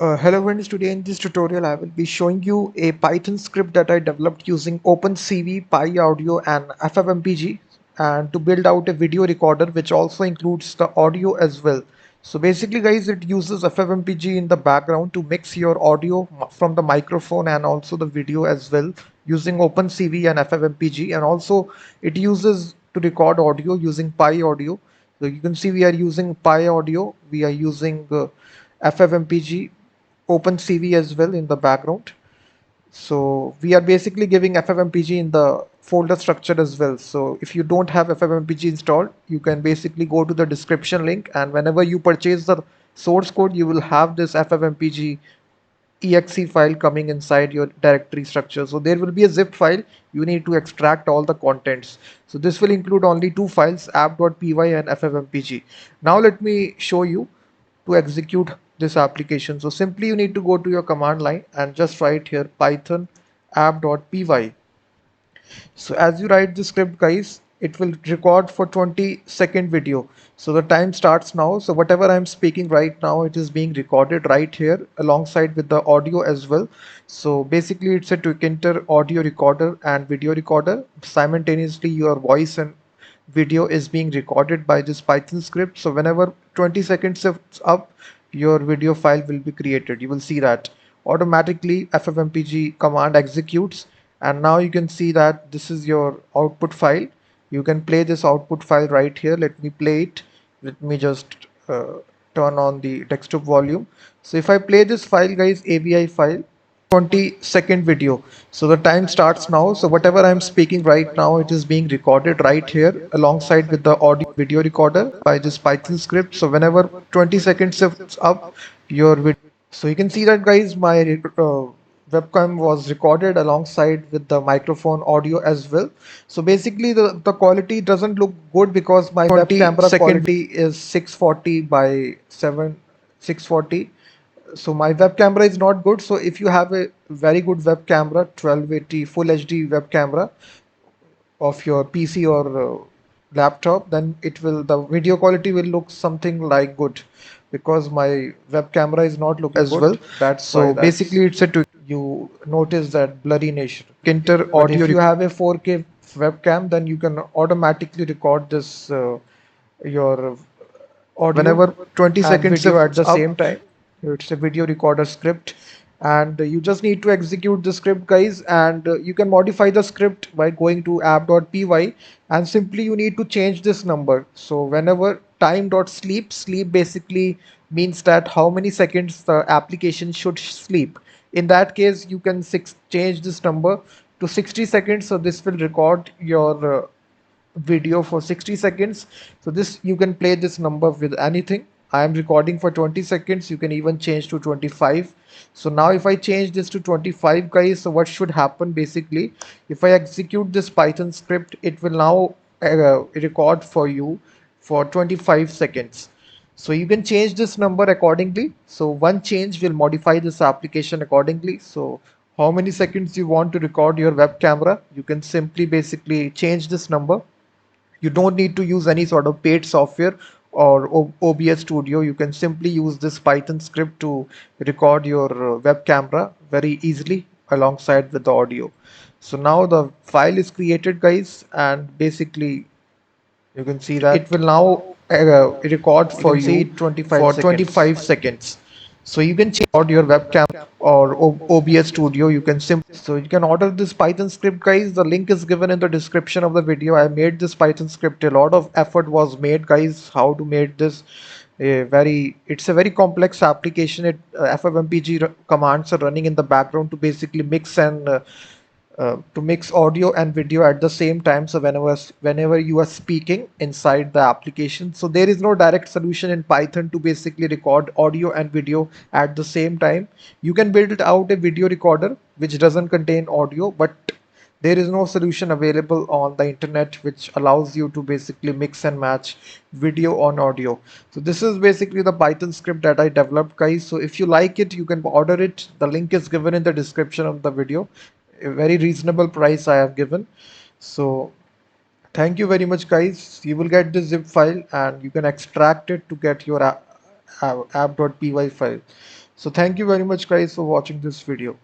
Hello friends, today in this tutorial I will be showing you a Python script that I developed using OpenCV, PyAudio and FFmpeg, and to build out a video recorder which also includes the audio as well. So basically guys, it uses FFmpeg in the background to mix your audio from the microphone and also the video as well using OpenCV and FFmpeg, and also it uses to record audio using PyAudio. So you can see we are using PyAudio, we are using FFmpeg, OpenCV as well in the background. So we are basically giving FFmpeg in the folder structure as well. So if you don't have FFmpeg installed, you can basically go to the description link, and whenever you purchase the source code, you will have this FFmpeg exe file coming inside your directory structure. So there will be a zip file. You need to extract all the contents. So this will include only two files, app.py and ffmpeg. Now let me show you to execute this application. So simply you need to go to your command line and just write here python app.py. So as you write the script guys, it will record for 20-second video. So the time starts now. So whatever I'm speaking right now, it is being recorded right here alongside with the audio as well. So basically it's a Twitter audio recorder and video recorder. Simultaneously your voice and video is being recorded by this Python script. So whenever 20 seconds is up, your video file will be created. You will see that automatically FFmpeg command executes, and now you can see that this is your output file. You can play this output file right here. Let me play it. Let me just turn on the desktop volume. So if I play this file guys, AVI file, 20-second video. So the time starts now. So whatever I'm speaking right now, it is being recorded right here alongside with the audio video recorder by this Python script. So whenever 20 seconds is up, your video. So you can see that guys, my webcam was recorded alongside with the microphone audio as well. So basically the quality doesn't look good because my web camera quality is 640 by 640. So my web camera is not good. So if you have a very good web camera, 1280 full HD web camera of your PC or laptop, then it will, the video quality will look something like good, because my web camera is not looking as well. That's so basically it's a you notice that blurriness. Enter audio. If you have a 4K webcam, then you can automatically record this your audio whenever 20 seconds video at the same time. It's a video recorder script, and you just need to execute the script guys, and you can modify the script by going to app.py, and simply you need to change this number. So whenever time.sleep basically means that how many seconds the application should sleep. In that case you can change this number to 60 seconds. So this will record your video for 60 seconds. So this, you can play this number with anything. I am recording for 20 seconds. You can even change to 25. So now if I change this to 25 guys, so what should happen basically, if I execute this Python script, it will now record for you for 25 seconds. So you can change this number accordingly. So one change will modify this application accordingly. So how many seconds you want to record your web camera, you can simply basically change this number. You don't need to use any sort of paid software or OBS Studio. You can simply use this Python script to record your web camera very easily alongside with the audio. So now the file is created guys, and basically you can see that it will now record for you 25 for 25 seconds. So you can change out your webcam or OBS Studio. You can simply, so you can order this Python script guys. The link is given in the description of the video. I made this Python script. A lot of effort was made guys, how to make this it's a very complex application. FFmpeg commands are running in the background to basically mix and to mix audio and video at the same time. So whenever you are speaking inside the application, so there is no direct solution in Python to basically record audio and video at the same time. You can build out a video recorder which doesn't contain audio, but there is no solution available on the internet which allows you to basically mix and match video on audio. So this is basically the Python script that I developed guys. So if you like it, you can order it. The link is given in the description of the video. A very reasonable price I have given. So thank you very much guys. You will get this zip file and you can extract it to get your app.py file. So thank you very much guys for watching this video.